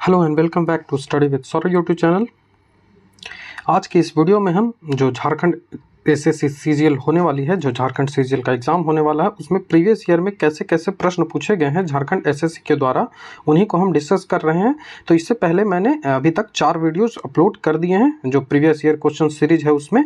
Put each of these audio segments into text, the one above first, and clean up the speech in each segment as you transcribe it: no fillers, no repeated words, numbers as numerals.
Hello and welcome back to study with Saurabh YouTube channel. आज की इस वीडियो में हम जो झारखंड एसएससी सीजीएल होने वाली है, जो झारखंड सीजीएल का एग्ज़ाम होने वाला है, उसमें प्रीवियस ईयर में कैसे कैसे प्रश्न पूछे गए हैं झारखंड एसएससी के द्वारा, उन्हीं को हम डिस्कस कर रहे हैं। तो इससे पहले मैंने अभी तक 4 वीडियोस अपलोड कर दिए हैं जो प्रीवियस ईयर क्वेश्चन सीरीज है उसमें।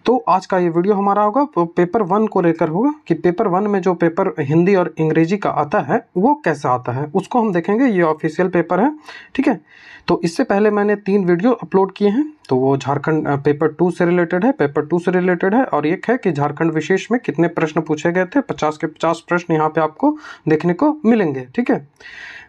तो आज का ये वीडियो हमारा होगा पेपर 1 को लेकर होगा कि पेपर 1 में जो पेपर हिंदी और अंग्रेजी का आता है वो कैसा आता है, उसको हम देखेंगे। ये ऑफिशियल पेपर है, ठीक है। तो इससे पहले मैंने 3 वीडियो अपलोड किए हैं, तो वो झारखंड पेपर 2 से रिलेटेड है, पेपर 2 से रिलेटेड है, और एक है कि झारखंड विशेष में कितने प्रश्न पूछे गए थे। 50 के 50 प्रश्न यहाँ पे आपको देखने को मिलेंगे, ठीक है।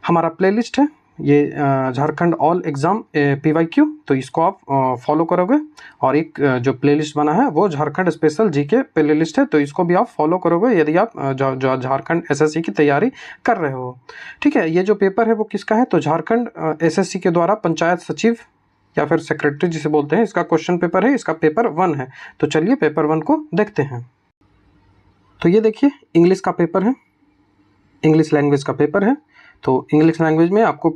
हमारा प्लेलिस्ट है ये झारखंड ऑल एग्ज़ाम PYQ, तो इसको आप फॉलो करोगे। और एक जो प्लेलिस्ट बना है वो झारखंड स्पेशल जीके प्लेलिस्ट है, तो इसको भी आप फॉलो करोगे यदि आप जो झारखंड एसएससी की तैयारी कर रहे हो, ठीक है। ये जो पेपर है वो किसका है, तो झारखंड एसएससी के द्वारा पंचायत सचिव या फिर सेक्रेटरी जिसे बोलते हैं, इसका क्वेश्चन पेपर है, इसका पेपर 1 है। तो चलिए पेपर 1 को देखते हैं। तो ये देखिए इंग्लिश का पेपर है, इंग्लिश लैंग्वेज का पेपर है। तो इंग्लिश लैंग्वेज में आपको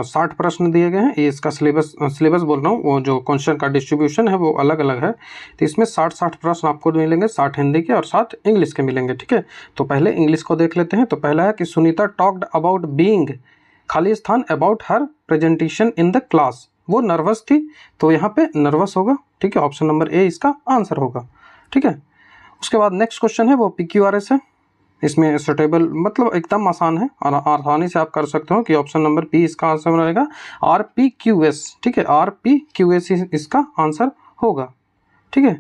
60 प्रश्न दिए गए हैं। ये इसका सिलेबस बोल रहा हूँ, वो जो क्वेश्चन का डिस्ट्रीब्यूशन है वो अलग अलग है। तो इसमें 60 प्रश्न आपको मिलेंगे, 60 हिंदी के और 60 इंग्लिश के मिलेंगे, ठीक है। तो पहले इंग्लिश को देख लेते हैं। तो पहला है कि सुनीता टॉक्ड अबाउट बीइंग खाली स्थान about her presentation in the class. वो नर्वस थी, तो यहाँ पे नर्वस होगा, ठीक है। ऑप्शन नंबर ए इसका आंसर होगा, ठीक है। उसके बाद नेक्स्ट क्वेश्चन है वो PQRS है। इसमें सुटेबल मतलब एकदम आसान है और आसानी से आप कर सकते हो कि ऑप्शन नंबर बी इसका आंसर रहेगा। RPQS, ठीक है, RPQS इसका आंसर होगा, ठीक है।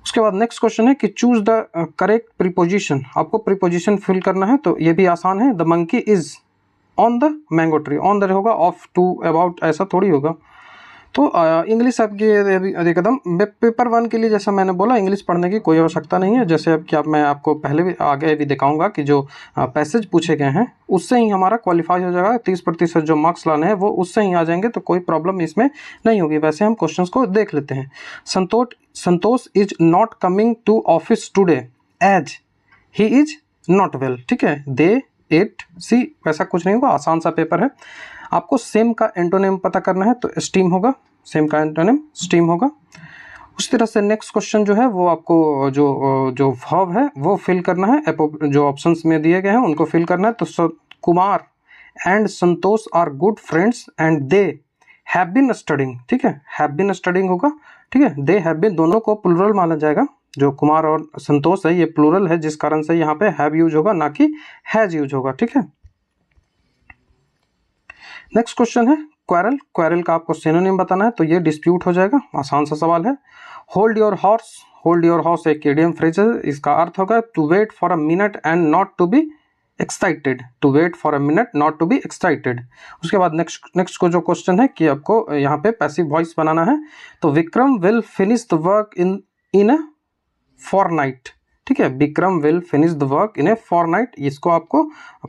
उसके बाद नेक्स्ट क्वेश्चन है कि चूज द करेक्ट प्रीपोजिशन। आपको प्रीपोजिशन फिल करना है, तो ये भी आसान है। The monkey is on the mango tree, on the होगा, ऑफ, टू, अबाउट, ऐसा थोड़ी होगा। तो इंग्लिश आपकी एकदम पेपर 1 के लिए जैसा मैंने बोला इंग्लिश पढ़ने की कोई आवश्यकता नहीं है। जैसे अब क्या मैं आपको पहले भी आगे भी दिखाऊंगा कि जो पैसेज पूछे गए हैं उससे ही हमारा क्वालिफाई हो जाएगा। 30% जो मार्क्स लाने हैं वो उससे ही आ जाएंगे, तो कोई प्रॉब्लम इसमें नहीं होगी। वैसे हम क्वेश्चंस को देख लेते हैं। Santosh is not coming to office today as he is not well, ठीक है। दे एट सी, वैसा कुछ नहीं होगा, आसान सा पेपर है। आपको सेम का एंटोनिम पता करना है, तो स्टीम होगा, सेम का एंटोनिम स्टीम होगा। उस तरह से नेक्स्ट क्वेश्चन जो है वो आपको जो वर्ब है वो फिल करना है। जो ऑप्शंस में दिए गए हैं उनको फिल करना है। तो Kumar and Santosh are good friends and they have been studying, ठीक है, हैव बीन स्टडिंग होगा, ठीक है। दे हैव बीन दोनों को प्लूरल माना जाएगा। जो कुमार और संतोष है ये प्लूरल है, जिस कारण से यहाँ पे हैव यूज होगा, ना कि हैज यूज होगा, ठीक है। नेक्स्ट क्वेश्चन है क्वेरल। क्वेरल का आपको सिनोनिम बताना है, तो ये डिस्प्यूट हो जाएगा, आसान सा सवाल है। Hold your horse, hold your horse एक इडियम फ्रेज है, इसका अर्थ होगा to wait for a minute and not to be excited, to wait for a minute not to be excited. उसके बाद नेक्स्ट को जो क्वेश्चन है कि आपको यहाँ पे पैसिव वॉइस बनाना है। तो Vikram will finish the work in a fortnight, ठीक है, Vikram will finish the work in a fortnight. इसको आपको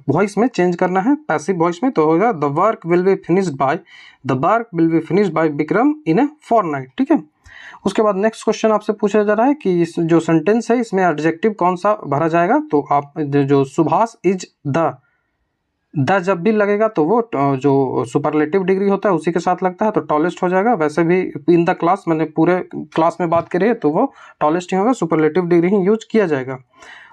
वॉइस में चेंज करना है, पैसिव वॉइस में, तो होगा the work will be finished by Vikram in a fortnight, ठीक है। उसके बाद नेक्स्ट क्वेश्चन आपसे पूछा जा रहा है कि इस जो सेंटेंस है इसमें एडजेक्टिव कौन सा भरा जाएगा। तो आप जो सुभाष इज द जब भी लगेगा तो वो जो सुपरलेटिव डिग्री होता है उसी के साथ लगता है, तो टॉलेस्ट हो जाएगा। वैसे भी इन द क्लास मैंने पूरे क्लास में बात करी है तो वो टॉलेस्ट ही होगा, सुपरलेटिव डिग्री ही यूज किया जाएगा।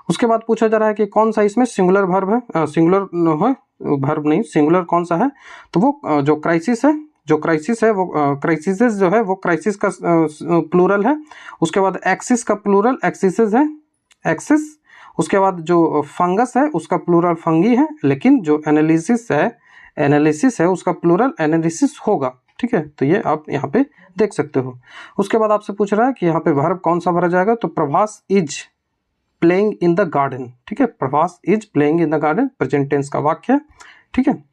उसके बाद पूछा जा रहा है कि कौन सा इसमें सिंगुलर वर्ब है, सिंगुलर है, वर्ब नहीं, सिंगुलर कौन सा है। तो वो जो क्राइसिस है, वो क्राइसिस जो है वो क्राइसिस का प्लूरल है। उसके बाद एक्सिस का प्लूरल एक्सिस है, एक्सिस। उसके बाद जो फंगस है उसका प्लूरल फंगी है, लेकिन जो एनालिसिस है उसका प्लूरल एनालिसिस होगा, ठीक है। तो ये आप यहाँ पे देख सकते हो। उसके बाद आपसे पूछ रहा है कि यहाँ पे वर्ब कौन सा भरा जाएगा। तो Prabhas is playing in the garden, ठीक है, Prabhas is playing in the garden, present tense का वाक्य, ठीक है।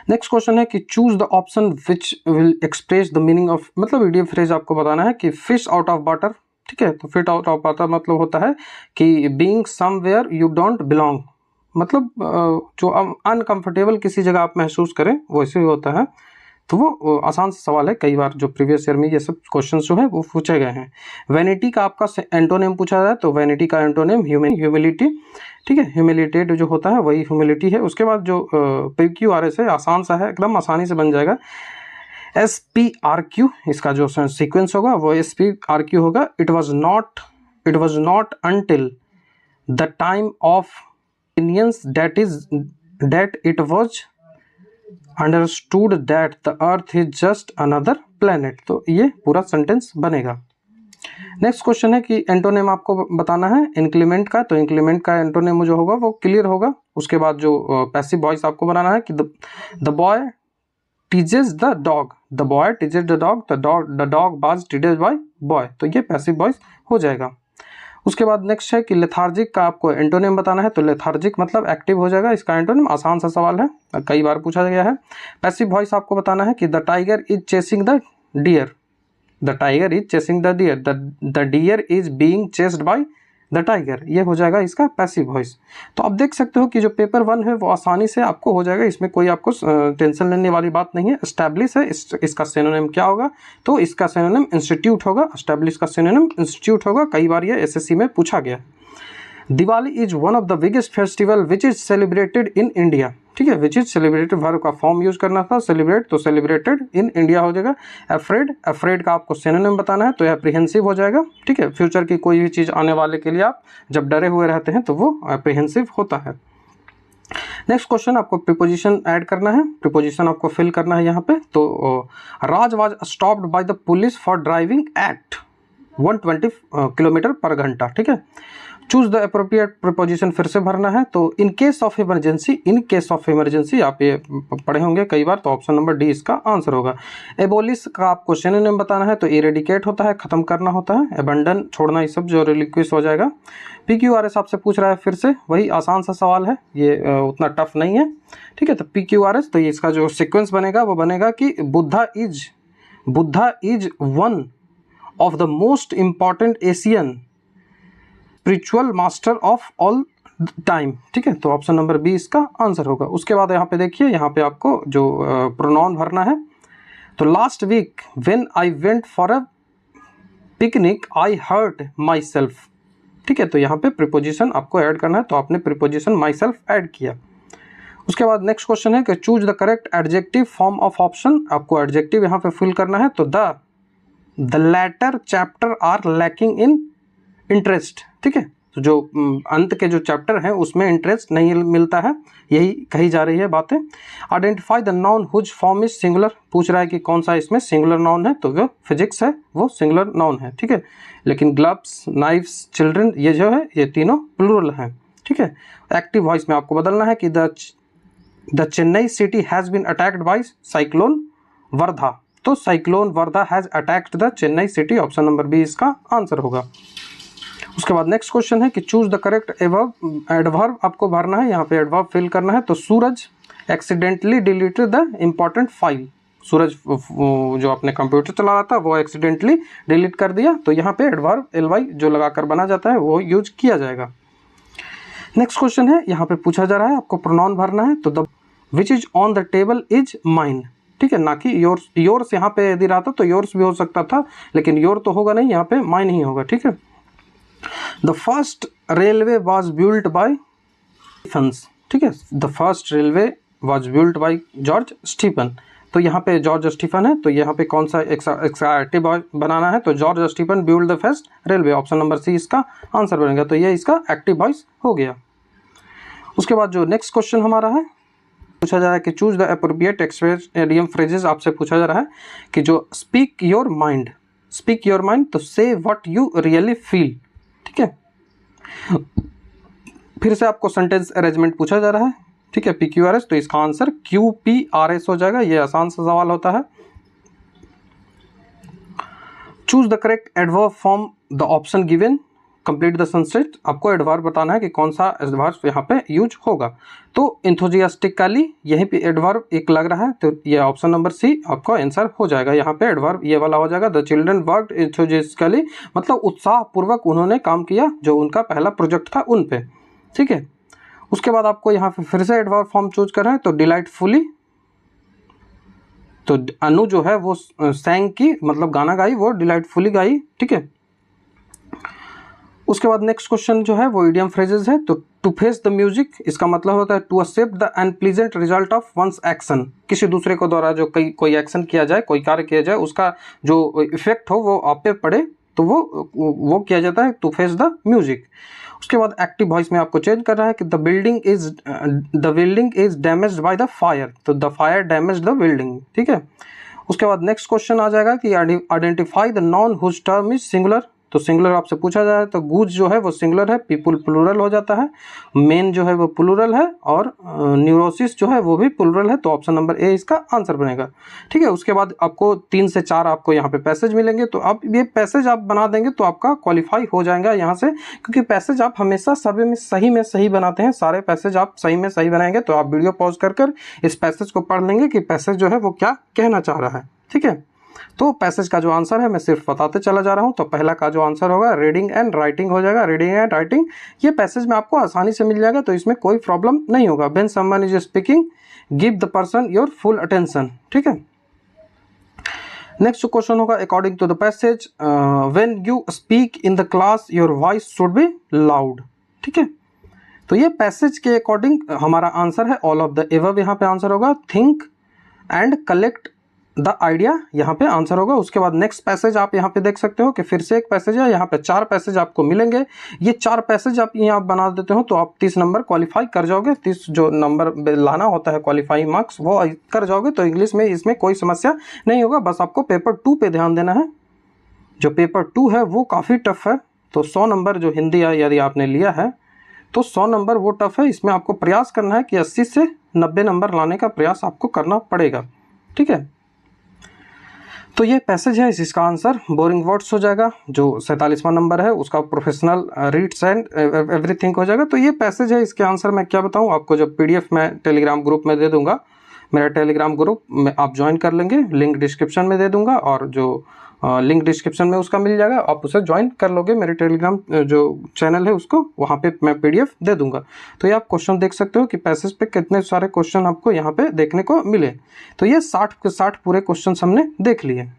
नेक्स्ट क्वेश्चन है कि choose the option which will express the meaning of, मतलब इडियम फ्रेज आपको बताना है कि फिश आउट ऑफ वाटर, ठीक है। तो फिट आउट ऑफ वाटर मतलब होता है कि being somewhere you don't belong, मतलब जो अनकंफर्टेबल किसी जगह आप महसूस करें वैसे ही होता है। तो वो आसान सा सवाल है, कई बार जो प्रीवियस ईयर में ये सब क्वेश्चन जो है वो पूछे गए हैं। वैनिटी का आपका एंटोनिम पूछा जाए तो वैनिटी का एंटोनिम ह्यूमिलिटी, ठीक है, ह्यूमिलिटेड जो होता है वही ह्यूमिलिटी है। उसके बाद जो PQRS है आसान सा है, एकदम आसानी से बन जाएगा। SPRQ इसका जो सीक्वेंस होगा वो SPRQ होगा। It was not until the time of opinions that it was understood that the earth is just another planet। तो ये पूरा सेंटेंस बनेगा। नेक्स्ट क्वेश्चन है कि एंटोनिम आपको बताना है इंक्रीमेंट का, तो इंक्रीमेंट का एंटोनिम जो होगा वो क्लियर होगा। उसके बाद जो पैसिव वॉइस आपको बनाना है कि the boy teases the dog, the boy teases the dog, the dog was teased by boy, तो ये पैसिव वॉइस हो जाएगा। उसके बाद नेक्स्ट है कि लेथार्जिक का आपको एंटोनिम बताना है, तो लेथार्जिक मतलब एक्टिव हो जाएगा इसका एंटोनिम। आसान सा सवाल है, कई बार पूछा गया है। पैसिव वॉइस आपको बताना है कि the tiger is chasing the deer, the tiger is chasing the deer, the deer is being chased by the tiger, ये हो जाएगा इसका पैसिव वॉइस। तो आप देख सकते हो कि जो पेपर 1 है वो आसानी से आपको हो जाएगा, इसमें कोई आपको टेंशन लेने वाली बात नहीं है। एस्टैब्लिश है, इसका सिनोनिम क्या होगा, तो इसका सिनोनिम इंस्टीट्यूट होगा। एस्टैब्लिश का सिनोनिम इंस्टीट्यूट होगा, कई बार ये SSC में पूछा गया। Diwali is one of the biggest festival which is celebrated in India, ठीक है, विच इज सेलिब्रेटेड वर्ब का फॉर्म यूज करना था, सेलिब्रेट, तो सेलिब्रेटेड इन इंडिया हो जाएगा। अफ्रेड का आपको सिनोनिम बताना है, तो एप्रीहेंसिव हो जाएगा, ठीक है। फ्यूचर की कोई भी चीज़ आने वाले के लिए आप जब डरे हुए रहते हैं तो वो एप्रीहेंसिव होता है। नेक्स्ट क्वेश्चन, आपको प्रीपोजिशन ऐड करना है, प्रीपोजिशन आपको फिल करना है यहाँ पे। तो Raj was stopped by the police for driving at 120 kilometre पर घंटा, ठीक है। चूज द अप्रोप्रिएट प्रीपोजिशन फिर से भरना है, तो इन केस ऑफ इमरजेंसी आप ये पढ़े होंगे कई बार, तो ऑप्शन नंबर डी इसका आंसर होगा। एबोलिश का आपको सिनोनिम बताना है, तो इरेडिकेट होता है, खत्म करना होता है, अबंडन छोड़ना, ये सब जो रिलिक्विश हो जाएगा। PQRS आपसे पूछ रहा है, फिर से वही आसान सा सवाल है, ये उतना टफ नहीं है, ठीक है। तो PQRS, तो ये इसका जो सिक्वेंस बनेगा वो बनेगा कि Buddha is one of the most important Asian spiritual master of all time, ठीक है। तो ऑप्शन नंबर बी इसका आंसर होगा। उसके बाद यहाँ पे देखिए, यहाँ पे आपको जो प्रोनाउन भरना है, तो last week when I went for a picnic I hurt myself, ठीक है। तो यहाँ पे प्रीपोजिशन आपको ऐड करना है, तो आपने प्रीपोजिशन माई सेल्फ ऐड किया। उसके बाद नेक्स्ट क्वेश्चन है कि choose the correct adjective form of option, आपको एडजेक्टिव यहाँ पे फिल करना है। तो the latter chapter are lacking in interest, ठीक है। तो जो अंत के जो चैप्टर हैं उसमें इंटरेस्ट नहीं मिलता है, यही कही जा रही है बातें। Identify the noun whose form is singular, पूछ रहा है कि कौन सा इसमें सिंगुलर नाउन है, तो वो फिजिक्स है, वो सिंगुलर नाउन है, ठीक है। लेकिन ग्लव्स, नाइफ्स, चिल्ड्रन, ये जो है ये तीनों प्लूरल हैं, ठीक है। एक्टिव वॉइस में आपको बदलना है कि the Chennai city has been attacked by cyclone Vardah, तो cyclone Vardah has attacked the Chennai city, option number B इसका आंसर होगा। उसके बाद नेक्स्ट क्वेश्चन है कि चूज द करेक्ट एडवर्ब आपको भरना है, यहाँ पे एडवर्ब फिल करना है। तो Suraj accidentally deleted the important file, Suraj जो अपने कंप्यूटर चला रहा था वो एक्सीडेंटली डिलीट कर दिया, तो यहाँ पे एडवर्ब ly जो लगाकर बना जाता है वो यूज किया जाएगा। नेक्स्ट क्वेश्चन है, यहाँ पे पूछा जा रहा है आपको प्रोनाउन भरना है, तो the which is on the table is mine, ठीक है, ना कि योर्स यहाँ पे यदि रहा था तो योर्स भी हो सकता था, लेकिन योर तो होगा नहीं, यहाँ पे माइन ही होगा, ठीक है। The first railway was built by Stephens, ठीक है, the first railway was built by George Stephen, तो यहाँ पे जॉर्ज स्टीफन है, तो यहाँ पे कौन सा एक्टिव बनाना है, तो George Stephen build the first railway, option number C इसका आंसर बनेगा। तो ये इसका एक्टिव वॉइस हो गया। उसके बाद जो नेक्स्ट क्वेश्चन हमारा है, पूछा जा रहा है कि choose the appropriate express idiom phrases, आपसे पूछा जा रहा है कि जो स्पीक योर माइंड, तो से व्हाट यू रियली फील, ठीक है। फिर से आपको सेंटेंस अरेंजमेंट पूछा जा रहा है, ठीक है, PQRS, तो इसका आंसर QPRS हो जाएगा, ये आसान सा सवाल होता है। Choose the correct adverb from the option given, complete the sentence, आपको एडवर्ब बताना है कि कौन सा एडवर्ब यहाँ पे यूज होगा। तो इंथुजियास्टिकली यहीं पे एडवर्ब एक लग रहा है, तो ये ऑप्शन नंबर सी आपका आंसर हो जाएगा। यहाँ पे एडवर्ब ये वाला हो जाएगा, द चिल्ड्रन वर्कड इंथुजियास्टिकली, मतलब उत्साहपूर्वक उन्होंने काम किया, जो उनका पहला प्रोजेक्ट था उन पे, ठीक है। उसके बाद आपको यहाँ पे फिर से एडवर्ब फॉर्म चूज करना है, तो डिलाइटफुली, तो अनु जो है वो sang की मतलब गाना गाई, वो डिलाइटफुली गाई, ठीक है। उसके बाद नेक्स्ट क्वेश्चन जो है वो इडियम फ्रेजेस है। तो टू फेस द म्यूजिक, इसका मतलब होता है to accept the unpleasant result of one's action, किसी दूसरे को द्वारा जो कोई एक्शन किया जाए, कोई कार्य किया जाए, उसका जो इफेक्ट हो वो आप पे पड़े, तो वो किया जाता है टू फेस द म्यूजिक। उसके बाद एक्टिव वॉइस में आपको चेंज करना है कि the building is damaged by the fire, तो the fire damaged the building, ठीक है। उसके बाद नेक्स्ट क्वेश्चन आ जाएगा कि identify the noun whose term is singular, तो सिंगुलर आपसे पूछा जाए तो गुज जो है वो सिंगुलर है, पीपुल प्लूरल हो जाता है, मेन जो है वो प्लूरल है, और न्यूरोसिस जो है वो भी प्लूरल है, तो ऑप्शन नंबर ए इसका आंसर बनेगा, ठीक है। उसके बाद आपको 3 से 4 आपको यहाँ पे पैसेज मिलेंगे, तो आप ये पैसेज आप बना देंगे तो आपका क्वालिफाई हो जाएगा यहाँ से, क्योंकि पैसेज आप हमेशा सभी में सही बनाते हैं, सारे पैसेज आप सही में सही बनाएंगे। तो आप वीडियो पॉज कर इस पैसेज को पढ़ लेंगे कि पैसेज जो है वो क्या कहना चाह रहा है, ठीक है। तो पैसेज का जो आंसर है मैं सिर्फ बताते चला जा रहा हूं। तो पहला का जो आंसर होगा रीडिंग एंड राइटिंग हो जाएगा। रीडिंग एंड राइटिंग ये पैसेज में आपको आसानी से मिल जाएगा, तो इसमें कोई प्रॉब्लम नहीं होगा। When someone is speaking give the person your full attention, ठीक है। नेक्स्ट क्वेश्चन होगा according to the passage when you speak in the class your voice should be loud, ठीक है। तो ये पैसेज के अकॉर्डिंग हमारा आंसर है ऑल ऑफ द एबव, यहाँ पे आंसर होगा think and collect the idea, यहाँ पे आंसर होगा। उसके बाद नेक्स्ट पैसेज आप यहाँ पे देख सकते हो कि फिर से एक पैसेज है, यहाँ पे 4 पैसेज आपको मिलेंगे। ये 4 पैसेज आप यहाँ बना देते हो तो आप 30 नंबर क्वालिफाई कर जाओगे। 30 जो नंबर लाना होता है क्वालिफाइंग मार्क्स वो कर जाओगे, तो इंग्लिश में इसमें कोई समस्या नहीं होगा। बस आपको पेपर 2 पे ध्यान देना है। जो पेपर 2 है वो काफ़ी टफ है, तो 100 नंबर जो हिंदी यदि आपने लिया है तो 100 नंबर वो टफ है। इसमें आपको प्रयास करना है कि 80 से 90 नंबर लाने का प्रयास आपको करना पड़ेगा, ठीक है। तो ये पैसेज है, इसका आंसर बोरिंग वर्ड्स हो जाएगा। जो 47वां नंबर है उसका प्रोफेशनल रीड्स एंड एवरीथिंग हो जाएगा। तो ये पैसेज है, इसके आंसर मैं क्या बताऊं आपको, जब PDF मैं टेलीग्राम ग्रुप में दे दूंगा, मेरा टेलीग्राम ग्रुप में आप ज्वाइन कर लेंगे, लिंक डिस्क्रिप्शन में दे दूंगा, और जो लिंक डिस्क्रिप्शन में उसका मिल जाएगा, आप उसे ज्वाइन कर लोगे। मेरे टेलीग्राम जो चैनल है उसको, वहाँ पे मैं PDF दे दूंगा। तो ये आप क्वेश्चन देख सकते हो कि पैसेज पे कितने सारे क्वेश्चन आपको यहाँ पे देखने को मिले। तो ये 60 के 60 पूरे क्वेश्चन हमने देख लिए।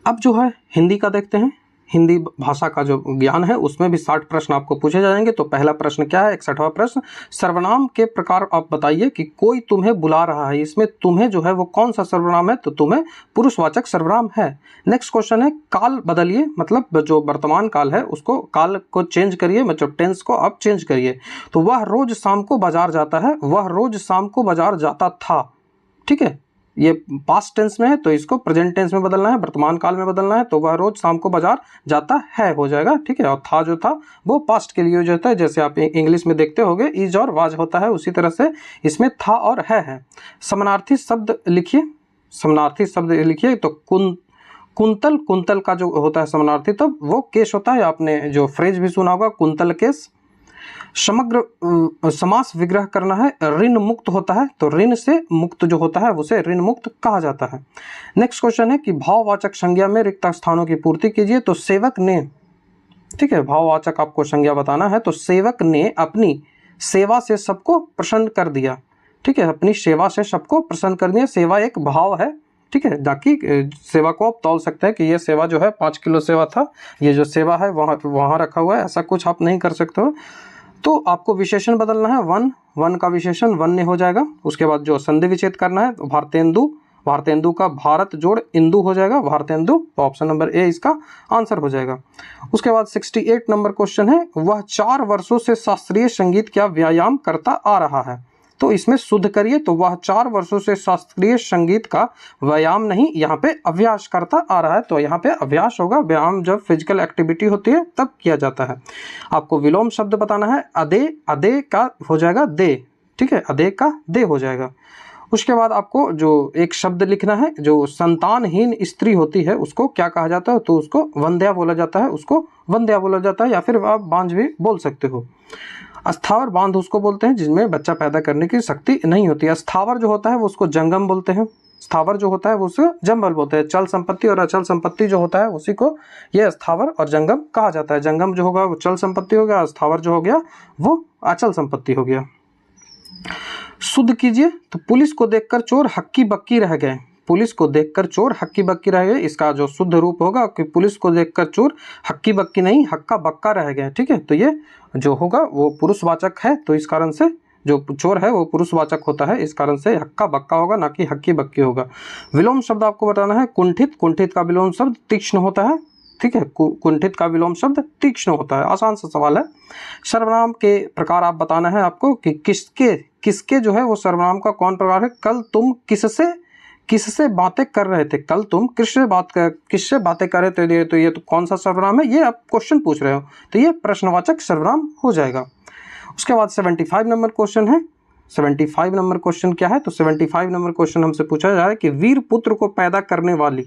अब जो है हिंदी का देखते हैं। हिंदी भाषा का जो ज्ञान है उसमें भी 60 प्रश्न आपको पूछे जाएंगे। तो पहला प्रश्न क्या है, 61वां प्रश्न, सर्वनाम के प्रकार आप बताइए कि कोई तुम्हें बुला रहा है। इसमें तुम्हें जो है वो कौन सा सर्वनाम है, तो तुम्हें पुरुषवाचक सर्वनाम है। नेक्स्ट क्वेश्चन है काल बदलिए, मतलब जो वर्तमान काल है उसको काल को चेंज करिए, मतलब टेंस को आप चेंज करिए। तो वह रोज शाम को बाजार जाता है, वह रोज शाम को बाजार जाता था, ठीक है। ये पास्ट टेंस में है तो इसको प्रेजेंट टेंस में बदलना है, वर्तमान काल में बदलना है। तो वह रोज शाम को बाजार जाता है हो जाएगा, ठीक है। और था जो था वो पास्ट के लिए यूज होता है, जैसे आप इंग्लिश में देखते होगे इज और वाज होता है, उसी तरह से इसमें था और है। समानार्थी शब्द लिखिए, समानार्थी शब्द लिखिए। तो कुंतल, कुंतल का जो होता है समानार्थी तब वो केस होता है, आपने जो फ्रेज भी सुना होगा कुंतल केस। समग्र समास विग्रह करना है, ऋण मुक्त होता है, तो ऋण से मुक्त जो होता है उसे ऋण मुक्त कहा जाता है। नेक्स्ट क्वेश्चन है कि भाववाचक संज्ञा में रिक्त स्थानों की पूर्ति कीजिए। तो सेवक ने, ठीक है, भाववाचक आपको संज्ञा बताना है। तो सेवक ने अपनी सेवा से सबको प्रसन्न कर दिया, ठीक है, अपनी सेवा से सबको प्रसन्न कर दिया। सेवा एक भाव है, ठीक है, ताकि सेवा को आप तौल सकते हैं कि ये सेवा जो है 5 किलो सेवा था, ये जो सेवा है वहाँ रखा हुआ है, ऐसा कुछ आप नहीं कर सकते हो। तो आपको विशेषण बदलना है, वन का विशेषण वन्य हो जाएगा। उसके बाद जो संधि विच्छेद करना है, तो भारतेंदु, भारतेंदु का भारत जोड़ इंदु हो जाएगा, भारतेंदु। तो ऑप्शन नंबर ए इसका आंसर हो जाएगा। उसके बाद 68 नंबर क्वेश्चन है, वह 4 वर्षों से शास्त्रीय संगीत का व्यायाम करता आ रहा है। तो इसमें शुद्ध करिए। तो वह 4 वर्षों से शास्त्रीय संगीत का व्यायाम नहीं, यहाँ पे अभ्यास करता आ रहा है। तो यहाँ पे अभ्यास होगा, व्यायाम जब फिजिकल एक्टिविटी होती है तब किया जाता है। आपको विलोम शब्द बताना है, अदे, अदे का हो जाएगा दे, ठीक है, अदे का दे हो जाएगा। उसके बाद आपको जो एक शब्द लिखना है, जो संतानहीन स्त्री होती है उसको क्या कहा जाता है, तो उसको वंध्या बोला जाता है, उसको वंध्या बोला जाता है, या फिर आप बांझ भी बोल सकते हो। अस्थावर बांध उसको बोलते हैं जिसमें बच्चा पैदा करने की शक्ति नहीं होती है। अस्थावर जो होता है वो उसको जंगम बोलते हैं, स्थावर जो होता है वो उसको जंगल बोलते हैं। चल संपत्ति और अचल संपत्ति जो होता है उसी को ये स्थावर और जंगम कहा जाता है। जंगम जो होगा वो चल संपत्ति हो गया, स्थावर जो हो गया वो अचल संपत्ति हो गया। शुद्ध कीजिए। तो पुलिस को देखकर चोर हक्की बक्की रह गए। पुलिस को देखकर चोर हक्की बक्की रह गए, इसका जो शुद्ध रूप होगा कि पुलिस को देखकर चोर हक्की बक्की नहीं हक्का बक्का रह गए। ठीक है, तो ये जो होगा वो पुरुषवाचक है, तो इस कारण से जो चोर है वो पुरुषवाचक होता है, इस कारण से हक्का बक्का होगा ना कि हक्की बक्की होगा। विलोम शब्द आपको बताना है कुंठित। कुंठित का विलोम शब्द तीक्ष्ण होता है। ठीक है, कुंठित का विलोम शब्द तीक्ष्ण होता है। आसान सा सवाल है। सर्वनाम के प्रकार आप बताना है आपको कि किसके जो है वो सर्वनाम का कौन प्रकार है। कल तुम किससे बातें कर रहे थे। कल तुम किससे बातें कर रहे थे, तो ये तो कौन सा सर्वनाम है, ये आप क्वेश्चन पूछ रहे हो, तो ये प्रश्नवाचक सर्वनाम हो जाएगा। उसके बाद 75 नंबर क्वेश्चन है। 75 नंबर क्वेश्चन क्या है, तो 75 नंबर क्वेश्चन हमसे पूछा जा रहा है कि वीर पुत्र को पैदा करने वाली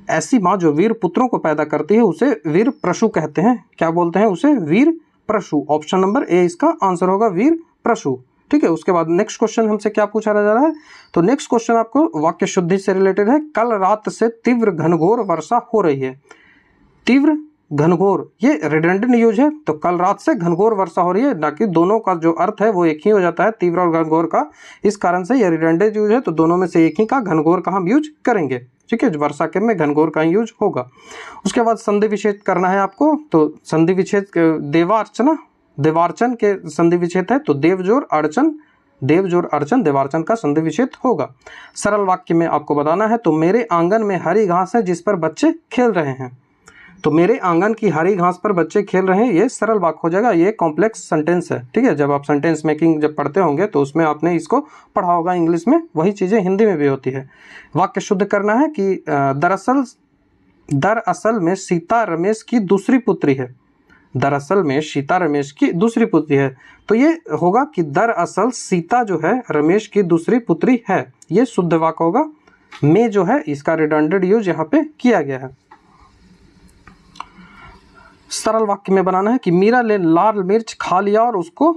ऐसी माँ जो वीर पुत्रों को पैदा करती है उसे वीर प्रसू कहते हैं। क्या बोलते हैं उसे? वीर प्रसू। ऑप्शन नंबर ए इसका आंसर होगा, वीर प्रसू। ठीक है, उसके बाद नेक्स्ट क्वेश्चन हमसे क्या पूछा जा रहा है, तो नेक्स्ट क्वेश्चन आपको वाक्य शुद्धि से रिलेटेड है। कल रात से तीव्र घनघोर वर्षा हो रही है। तीव्र घनघोर ये रिडंडेंट यूज है, तो कल रात से घनघोर वर्षा हो रही है, ना कि दोनों का जो अर्थ है वो एक ही हो जाता है, तीव्र और घनघोर का। इस कारण से ये रिडंडेंट यूज है, तो दोनों में से एक ही का घनघोर का हम यूज करेंगे। ठीक है, वर्षा के में घनघोर का यूज होगा। उसके बाद संधि विच्छेद करना है आपको, तो संधि विच्छेद देवार्चन के संधि विच्छेद है, तो देवजोर अर्चन देवार्चन का संधि विच्छेद होगा। सरल वाक्य में आपको बताना है, तो मेरे आंगन में हरी घास है जिस पर बच्चे खेल रहे हैं। तो मेरे आंगन की हरी घास पर बच्चे खेल रहे हैं, ये सरल वाक्य हो जाएगा। ये कॉम्प्लेक्स सेंटेंस है। ठीक है, जब आप सेंटेंस मेकिंग जब पढ़ते होंगे तो उसमें आपने इसको पढ़ा होगा इंग्लिश में, वही चीज़ें हिंदी में भी होती है। वाक्य शुद्ध करना है कि दरअसल में सीता रमेश की दूसरी पुत्री है। दरअसल में सीता रमेश की दूसरी पुत्री है, तो ये होगा कि दरअसल सीता जो है रमेश की दूसरी पुत्री है। ये शुद्ध वाक्य होगा। में जो है इसका रिडंडेंट यूज यहाँ पे किया गया है। सरल वाक्य में बनाना है कि मीरा ने लाल मिर्च खा लिया और उसको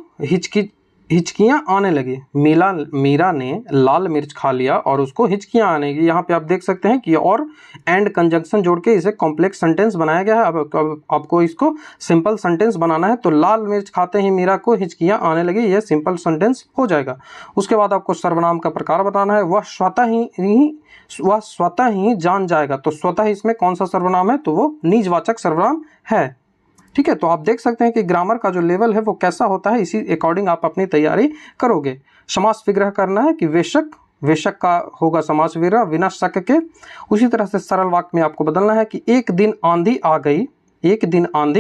हिचकियाँ आने लगी। मीरा ने लाल मिर्च खा लिया और उसको हिचकियाँ आने लगी। यहाँ पे आप देख सकते हैं कि और एंड कंजंक्शन जोड़ के इसे कॉम्प्लेक्स सेंटेंस बनाया गया है। अब आपको इसको सिंपल सेंटेंस बनाना है, तो लाल मिर्च खाते ही मीरा को हिचकियाँ आने लगी, यह सिंपल सेंटेंस हो जाएगा। उसके बाद आपको सर्वनाम का प्रकार बताना है। वह स्वतः ही जान जाएगा, तो स्वतः इसमें कौन सा सर्वनाम है, तो वो निजवाचक सर्वनाम है। ठीक है, तो आप देख सकते हैं कि ग्रामर का जो लेवल है वो कैसा होता है, इसी अकॉर्डिंग आप अपनी तैयारी करोगे। समास विग्रह करना है कि वेशक का होगा समास विग्रह बिना शक के। उसी तरह से सरल वाक्य में आपको बदलना है कि एक दिन आंधी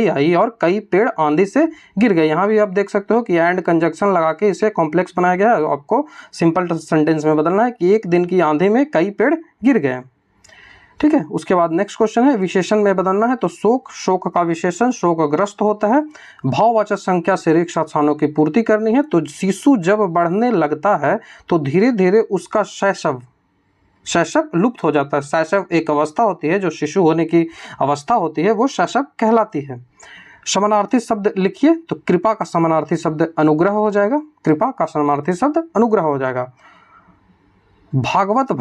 आई और कई पेड़ आंधी से गिर गए। यहाँ भी आप देख सकते हो कि एंड कंजंक्शन लगा के इसे कॉम्प्लेक्स बनाया गया है। आपको सिंपल सेंटेंस में बदलना है कि एक दिन की आंधी में कई पेड़ गिर गए। ठीक है, उसके बाद नेक्स्ट क्वेश्चन है विशेषण में बदलना है, तो शोक का विशेषण शोकग्रस्त होता है। भाववाचक संख्या से रिक्त स्थानों की पूर्ति करनी है, तो शिशु जब बढ़ने लगता है तो धीरे धीरे उसका शैशव लुप्त हो जाता है। शैशव एक अवस्था होती है, जो शिशु होने की अवस्था होती है वो शैशव कहलाती है। समानार्थी शब्द लिखिए, तो कृपा का समानार्थी शब्द अनुग्रह हो जाएगा। कृपा का समानार्थी शब्द अनुग्रह हो जाएगा। भागवत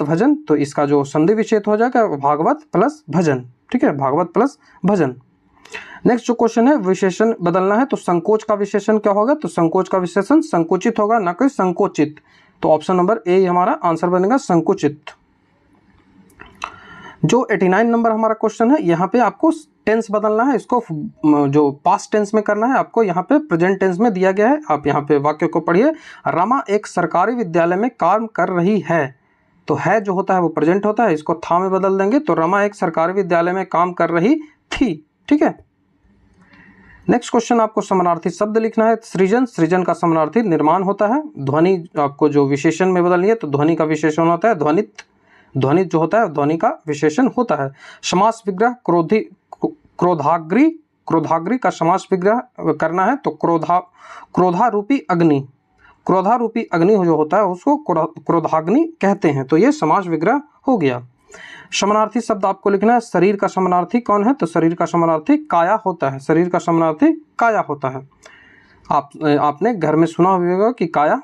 भजन, तो इसका जो संधि विच्छेद हो जाएगा भागवत प्लस भजन। ठीक है, भागवत प्लस भजन। नेक्स्ट जो क्वेश्चन है विशेषण बदलना है, तो संकोच का विशेषण क्या होगा, तो संकोच का विशेषण संकुचित होगा, ना कि संकोचित। तो ऑप्शन नंबर ए हमारा आंसर बनेगा, संकुचित। जो 89 नंबर हमारा क्वेश्चन है, यहाँ पे आपको टेंस बदलना है, इसको जो पास्ट टेंस में करना है आपको यहाँ पे प्रेजेंट टेंस में दिया गया है। आप यहाँ पे वाक्य को पढ़िए। रमा एक सरकारी विद्यालय में काम कर रही है, तो है जो होता है वो प्रेजेंट होता है, इसको था में बदल देंगे, तो रमा एक सरकारी विद्यालय में काम कर रही थी। ठीक है, नेक्स्ट क्वेश्चन आपको समानार्थी शब्द लिखना है। सृजन का समानार्थी निर्माण होता है। ध्वनि आपको जो विशेषण में बदलनी है, तो ध्वनि का विशेषण होता है ध्वनित जो होता है ध्वनि का विशेषण होता है। समास विग्रह क्रोधाग्री का समास विग्रह करना है, तो क्रोधारूपी अग्नि जो होता है उसको क्रोधाग्नि कहते हैं, तो ये समास विग्रह हो गया। समानार्थी शब्द आपको लिखना है। शरीर का समानार्थी कौन है, तो शरीर का समानार्थी काया होता है। शरीर का समानार्थी काया होता है। आपने घर में सुना होगा कि काया।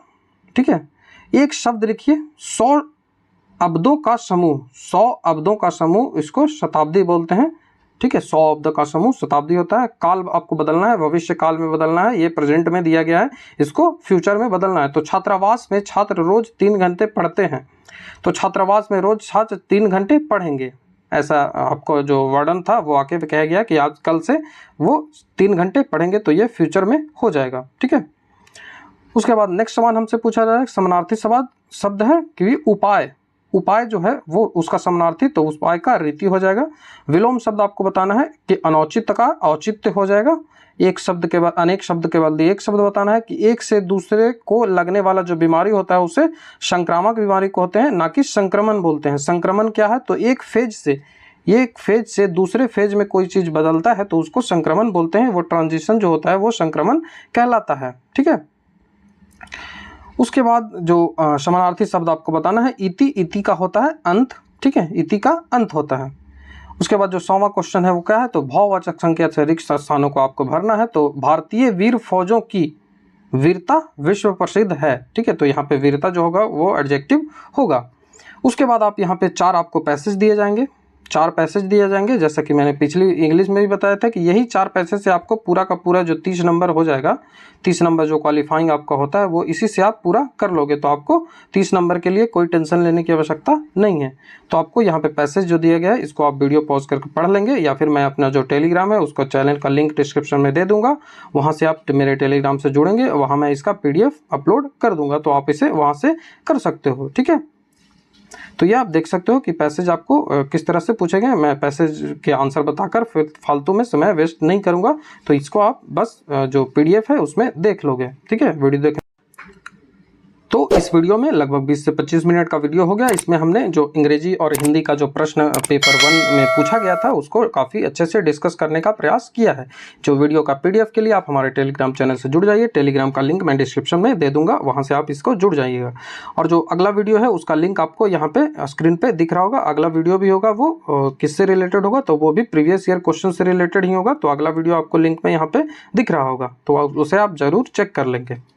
ठीक है, एक शब्द लिखिए। 100 अब्दों का समूह, इसको शताब्दी बोलते हैं। ठीक है। 100 अब्द का समूह शताब्दी होता है। काल आपको बदलना है, भविष्य काल में बदलना है, ये प्रेजेंट में दिया गया है, इसको फ्यूचर में बदलना है। तो छात्रावास में छात्र रोज 3 घंटे पढ़ते हैं, तो छात्रावास में रोज छात्र 3 घंटे पढ़ेंगे, ऐसा आपको जो वर्णन था वो आके कहा गया कि आज कल से वो 3 घंटे पढ़ेंगे, तो ये फ्यूचर में हो जाएगा, ठीक है। उसके बाद नेक्स्ट सवाल हमसे पूछा जाए, समानार्थी शब्द है कि उपाय, उपाय जो है वो उसका समानार्थी, तो उस उपाय का रीति हो जाएगा। विलोम शब्द आपको बताना है कि अनौचित्य का औचित्य हो जाएगा। एक शब्द के बाद अनेक शब्द के बाद एक शब्द बताना है कि एक से दूसरे को लगने वाला जो बीमारी होता है उसे संक्रामक बीमारी को होते हैं, ना कि संक्रमण बोलते हैं। संक्रमण क्या है, तो एक फेज से दूसरे फेज में कोई चीज बदलता है तो उसको संक्रमण बोलते हैं। वो ट्रांजिशन जो होता है वो संक्रमण कहलाता है, ठीक है। उसके बाद जो समानार्थी शब्द आपको बताना है, इति, इति का होता है अंत, ठीक है, इति का अंत होता है। उसके बाद जो 100वां क्वेश्चन है वो क्या है, तो भाववाचक संख्या से रिक्त स्थानों को आपको भरना है। तो भारतीय वीर फौजों की वीरता विश्व प्रसिद्ध है, ठीक है, तो यहाँ पे वीरता जो होगा वो एडजेक्टिव होगा। उसके बाद आप यहाँ पे 4 आपको पैसेज दिए जाएंगे, 4 पैसेज दिए जाएंगे, जैसा कि मैंने पिछली इंग्लिश में भी बताया था कि यही 4 पैसेज से आपको पूरा का पूरा जो 30 नंबर हो जाएगा, 30 नंबर जो क्वालिफाइंग आपका होता है वो इसी से आप पूरा कर लोगे। तो आपको 30 नंबर के लिए कोई टेंशन लेने की आवश्यकता नहीं है। तो आपको यहाँ पे पैसेज जो दिया गया है इसको आप वीडियो पॉज करके पढ़ लेंगे, या फिर मैं अपना जो टेलीग्राम है उसको चैनल का लिंक डिस्क्रिप्शन में दे दूंगा, वहाँ से आप मेरे टेलीग्राम से जुड़ेंगे, वहाँ मैं इसका PDF अपलोड कर दूंगा, तो आप इसे वहाँ से कर सकते हो, ठीक है। तो ये आप देख सकते हो कि पैसेज आपको किस तरह से पूछेंगे। मैं पैसेज के आंसर बताकर फिर फालतू में समय वेस्ट नहीं करूंगा, तो इसको आप बस जो PDF है उसमें देख लोगे, ठीक है। वीडियो देख, तो इस वीडियो में लगभग 20 से 25 मिनट का वीडियो हो गया। इसमें हमने जो अंग्रेजी और हिंदी का जो प्रश्न पेपर 1 में पूछा गया था उसको काफ़ी अच्छे से डिस्कस करने का प्रयास किया है। जो वीडियो का PDF के लिए आप हमारे टेलीग्राम चैनल से जुड़ जाइए, टेलीग्राम का लिंक मैं डिस्क्रिप्शन में दे दूंगा, वहाँ से आप इसको जुड़ जाइएगा। और जो अगला वीडियो है उसका लिंक आपको यहाँ पे स्क्रीन पर दिख रहा होगा। अगला वीडियो भी होगा वो किससे रिलेटेड होगा, तो वो भी प्रीवियस ईयर क्वेश्चन से रिलेटेड ही होगा। तो अगला वीडियो आपको लिंक में यहाँ पे दिख रहा होगा, तो उसे आप ज़रूर चेक कर लेंगे।